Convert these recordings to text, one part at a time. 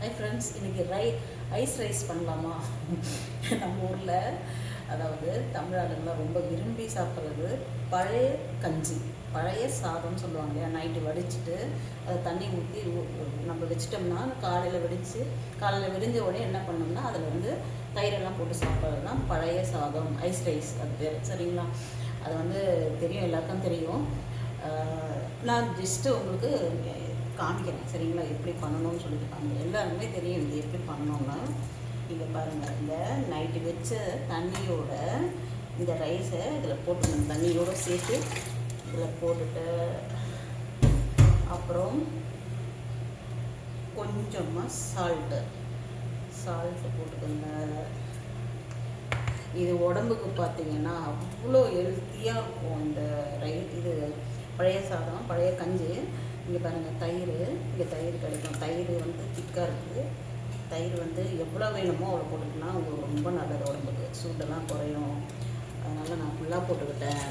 Hi friends, இன்றைக்கி ice rice பண்ணலாமா? நம்ம ஊரில், அதாவது தமிழாளுங்களாம் ரொம்ப விரும்பி சாப்பிட்றது பழைய கஞ்சி, பழைய சாதம்னு சொல்லுவாங்க இல்லையா. நைட்டு வடிச்சிட்டு அதை தண்ணி ஊற்றி நம்ம வச்சிட்டோம்னா காலையில் விடிஞ்ச உடனே என்ன பண்ணோம்னா அதில் வந்து தயிரெல்லாம் போட்டு சாப்பிட்றது தான் பழைய சாதம், ஐஸ் ரைஸ் அது பேர். சரிங்களா? அது வந்து தெரியும், எல்லாருக்கும் தெரியும். நான் ஜஸ்ட்டு உங்களுக்கு காமிக்கிறேன். சரிங்களா? எப்படி பண்ணணும்னு சொல்லிட்டு காமிக்கிறேன். எல்லாருமே தெரியும் இது எப்படி பண்ணணும்னா. இங்கே பாருங்கள், இந்த நைட்டு வச்ச தண்ணியோட இந்த ரைஸை இதில் போட்டுக்கணும். தண்ணியோடு சேர்த்து இதில் போட்டுட்டு அப்புறம் கொஞ்சமாக சால்ட்டு போட்டுக்கோங்க. இது உடம்புக்கு பார்த்தீங்கன்னா அவ்வளோ ஹெல்த்தியாக இருக்கும். இந்த இது பழைய சாதம், பழைய கஞ்சி. இங்கே பாருங்கள், இங்கே தயிர் கிடைக்கும். தயிர் வந்து திக்காக இருக்குது. தயிர் வந்து எவ்வளோ வேணுமோ அவ்வளோ போட்டுக்கிட்டோம்னா உங்களுக்கு ரொம்ப நல்லது, உடம்புக்கு சூட்டெல்லாம் குறையும். அதனால் நான் ஃபுல்லாக போட்டுக்கிட்டேன்.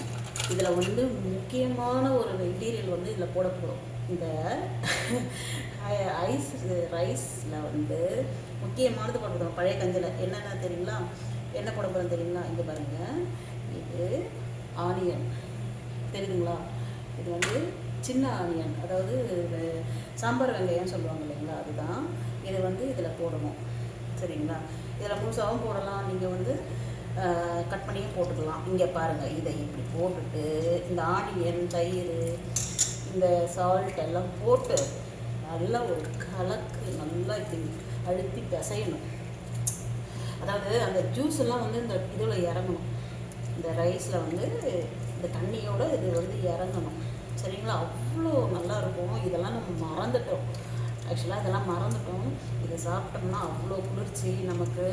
இதில் வந்து முக்கியமான ஒரு மெட்டீரியல் வந்து இதில் போட போகிறோம். இந்த ரைஸில் வந்து முக்கியமானது போட போகிறோம். பழைய கஞ்சியில் என்னென்ன தெரியுங்களா? என்ன போட போகிறோம் தெரியுங்களா? இங்கே பாருங்கள், இது ஆனியன் தெரியுதுங்களா? இது வந்து சின்ன ஆனியன், அதாவது சாம்பார் வெங்காயம் சொல்லுவாங்க இல்லைங்களா, அதுதான். இதை வந்து இதில் போடணும். சரிங்களா? இதில் முழுசாகவும் போடலாம், நீங்கள் வந்து கட் பண்ணியும் போட்டுக்கலாம். இங்கே பாருங்கள், இதை இப்படி போட்டுட்டு இந்த ஆனியன், தயிர், இந்த சால்ட் எல்லாம் போட்டு நல்லா ஒரு கலக்கு, நல்லா இப்படி அழுத்தி பிசையணும். அதாவது அந்த ஜூஸ் எல்லாம் வந்து இந்த இதில் இறங்கணும். இந்த ரைஸில் வந்து இந்த தண்ணியோடு இது வந்து இறங்கணும். சரிங்களா? அவ்வளோ நல்லாயிருக்கும். இதெல்லாம் நம்ம மறந்துட்டோம். ஆக்சுவலாக இதெல்லாம் மறந்துட்டோம். இதை சாப்பிட்டோம்னா அவ்வளோ குளிர்ச்சி நமக்கு.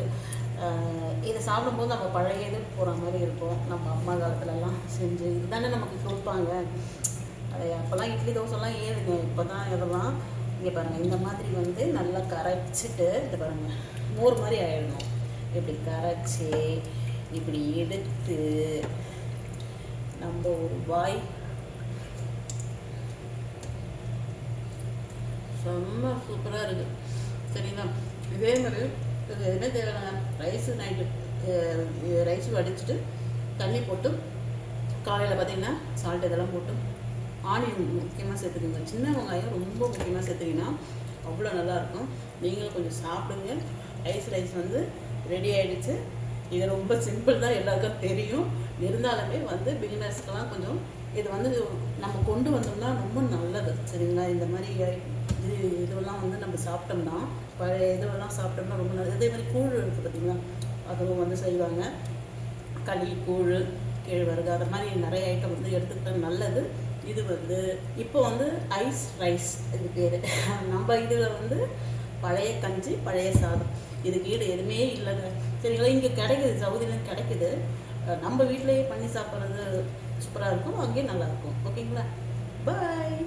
இதை சாப்பிடும்போது நம்ம பழைய இது போகிற மாதிரி இருக்கும். நம்ம அம்மா காலத்துலலாம் செஞ்சு இதுதானே நமக்கு கொடுப்பாங்க. அதை அப்போல்லாம் இட்லி தோசைலாம் ஏறுங்க. இப்போ தான் இதெல்லாம். இங்கே பாருங்கள், இந்த மாதிரி வந்து நல்லா கரைச்சிட்டு இது பாருங்கள், மோர் மாதிரி ஆகிடணும். இப்படி கரைச்சி இப்படி எடுத்து நம்ம ஒரு வாய் செம்ம சூப்பராக இருக்குது. சரிங்களா? இதே மாதிரி இது என்ன தேவையான ரைஸ் வடிச்சிட்டு தண்ணி போட்டு காலையில் பார்த்திங்கன்னா சால்ட் இதெல்லாம் போட்டு ஆனியன் முக்கியமாக சேர்த்துக்கோங்க. சின்ன வெங்காயம் ரொம்ப முக்கியமாக சேர்த்துக்கிங்கன்னா அவ்வளோ நல்லாயிருக்கும். நீங்களும் கொஞ்சம் சாப்பிடுங்க. ரைஸ் வந்து ரெடி ஆகிடுச்சு. இது ரொம்ப சிம்பிள் தான், எல்லாருக்கும் தெரியும். இருந்தாலுமே வந்து பிகினர்ஸ்க்கெல்லாம் கொஞ்சம் இது வந்து நம்ம கொண்டு வந்தோம்னா ரொம்ப நல்லது. சரிங்களா? இந்த மாதிரி இதுவெல்லாம் வந்து நம்ம சாப்பிட்டோம்னா, பழைய இதுவெல்லாம் சாப்பிட்டோம்னா ரொம்ப நல்லது. அதே மாதிரி கூழ் இருக்குது பார்த்திங்களா, அதுவும் வந்து செய்வாங்க. களி, கூழ், கேழ்வரகு, அது மாதிரி நிறைய ஐட்டம் வந்து எடுத்துக்கிட்டால் நல்லது. இது வந்து இப்போ வந்து ஐஸ் ரைஸ் இது பேர். நம்ம இதில் வந்து பழைய கஞ்சி, பழைய சாதம், இதுக்கு ஈடு எதுவுமே இல்லைங்க. சரிங்களா? இங்கே கிடைக்குது, சவுதியிலும் கிடைக்குது. நம்ம வீட்டிலேயே பண்ணி சாப்பிட்றது சூப்பராக இருக்கும், அங்கேயும் நல்லாயிருக்கும். ஓகேங்களா? பாய்.